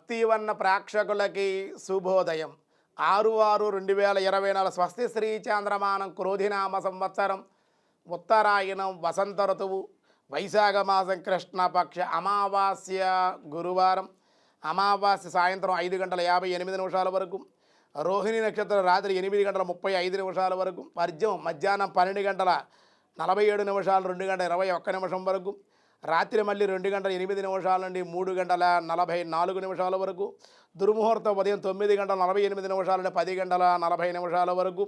భక్తివన్న ప్రేక్షకులకి శుభోదయం. 6/6/2024 స్వస్తి శ్రీ చాంద్రమానం క్రోధినామ సంవత్సరం ఉత్తరాయణం వసంత ఋతువు వైశాఖ మాసం కృష్ణపక్ష అమావాస్య గురువారం. అమావాస్య సాయంత్రం 5:58 వరకు, రోహిణి నక్షత్రం రాత్రి 8:35 వరకు, వర్జం మధ్యాహ్నం 12:47 2:21 వరకు, రాత్రి మళ్ళీ 2:08 నుండి 3:44 వరకు, దుర్ముహూర్తం ఉదయం 9:48 నుండి 10:40 వరకు,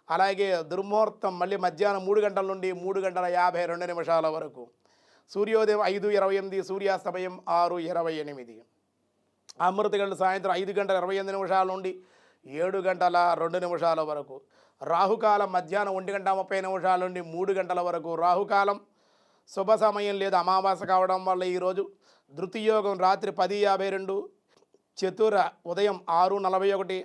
అలాగే దుర్ముహూర్తం మళ్ళీ మధ్యాహ్నం 3 గంటల నుండి 3:52 వరకు, సూర్యోదయం 5:28, సూర్యాస్తమయం 6:28, అమృతగంట సాయంత్రం 5:28 నుండి 7:02 వరకు, రాహుకాలం మధ్యాహ్నం 1:30 నుండి 3 గంటల వరకు. రాహుకాలం శుభ సమయం లేదు, అమావాస్య కావడం వల్ల ఈరోజు. ధృతియోగం రాత్రి 10:52, చతుర ఉదయం 6:41,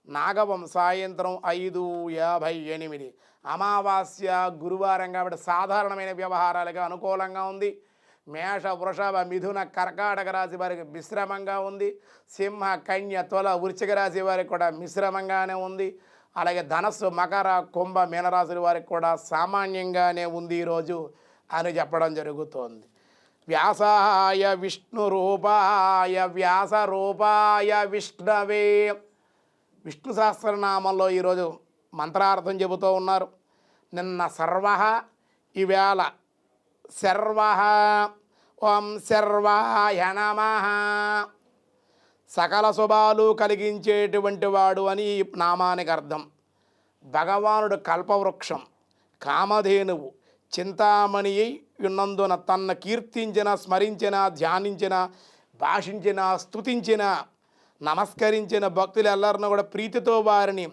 నాగవం సాయంత్రం 5:58. అమావాస్య గురువారం కాబట్టి సాధారణమైన వ్యవహారాలుగా అనుకూలంగా ఉంది. మేష, వృషభ, మిథున, కర్కాటక రాశి వారికి మిశ్రమంగా ఉంది. సింహ, కన్య, తుల, వృశ్చిక రాశి వారికి కూడా మిశ్రమంగానే ఉంది. అలాగే ధనస్సు, మకర, కుంభ, మీనరాశుల వారికి కూడా సామాన్యంగానే ఉంది ఈరోజు అని చెప్పడం జరుగుతోంది. వ్యాసాయ విష్ణు రూపాయ వ్యాస రూపాయ విష్ణవే. విష్ణు సహస్రనామంలో ఈరోజు మంత్రార్థం చెబుతూ ఉన్నారు. నిన్న సర్వ, ఈవేళ సర్వ. ఓం సర్వాయ నమః. సకల శుభాలు కలిగించేటువంటి వాడు అని ఈ నామానికి అర్థం. భగవానుడు కల్పవృక్షం, కామధేనువు, చింతామణి ఉన్నందున తన్ను కీర్తించిన, స్మరించిన, ధ్యానించిన, భాషించిన, స్తుతించిన, నమస్కరించిన భక్తులెల్లరినూ కూడా ప్రీతితో వారిని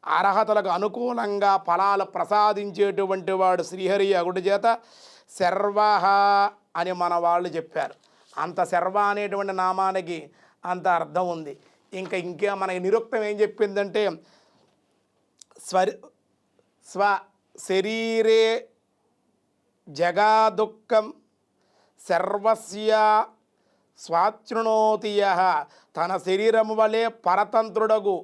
అర్హతలకు అనుకూలంగా ఫలాలు ప్రసాదించేటువంటి వాడు శ్రీహరి అగుడి చేత శర్వ అని మన వాళ్ళు చెప్పారు. అంత శర్వ అనేటువంటి నామానికి అంత అర్థం ఉంది. ఇంకా మనకి నిరుక్తం ఏం చెప్పిందంటే స్వ శరీరే జగాదుఃఖం సర్వస్య స్వాతృణోతి యః. తన శరీరము వలె పరతంత్రుడగు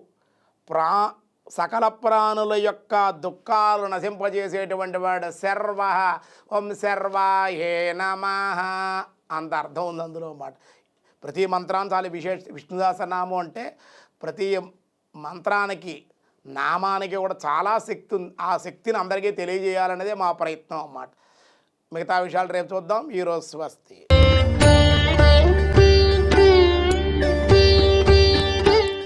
సకల ప్రాణుల యొక్క దుఃఖాలు నశింపజేసేటువంటి వాడు శర్వ. ఓం శర్వాయే నమః అంత అర్థం ఉంది అందులో మాట. ప్రతి మంత్రాన్ని చాలా విష్ణు సహస్రనామం అంటే ప్రతి మంత్రానికి, నామానికి కూడా చాలా శక్తి ఉంది. ఆ శక్తిని అందరికీ తెలియజేయాలనేదే మా ప్రయత్నం అన్నమాట. మిగతా విషయాలు రేపు చూద్దాం. ఈరోజు స్వస్తి.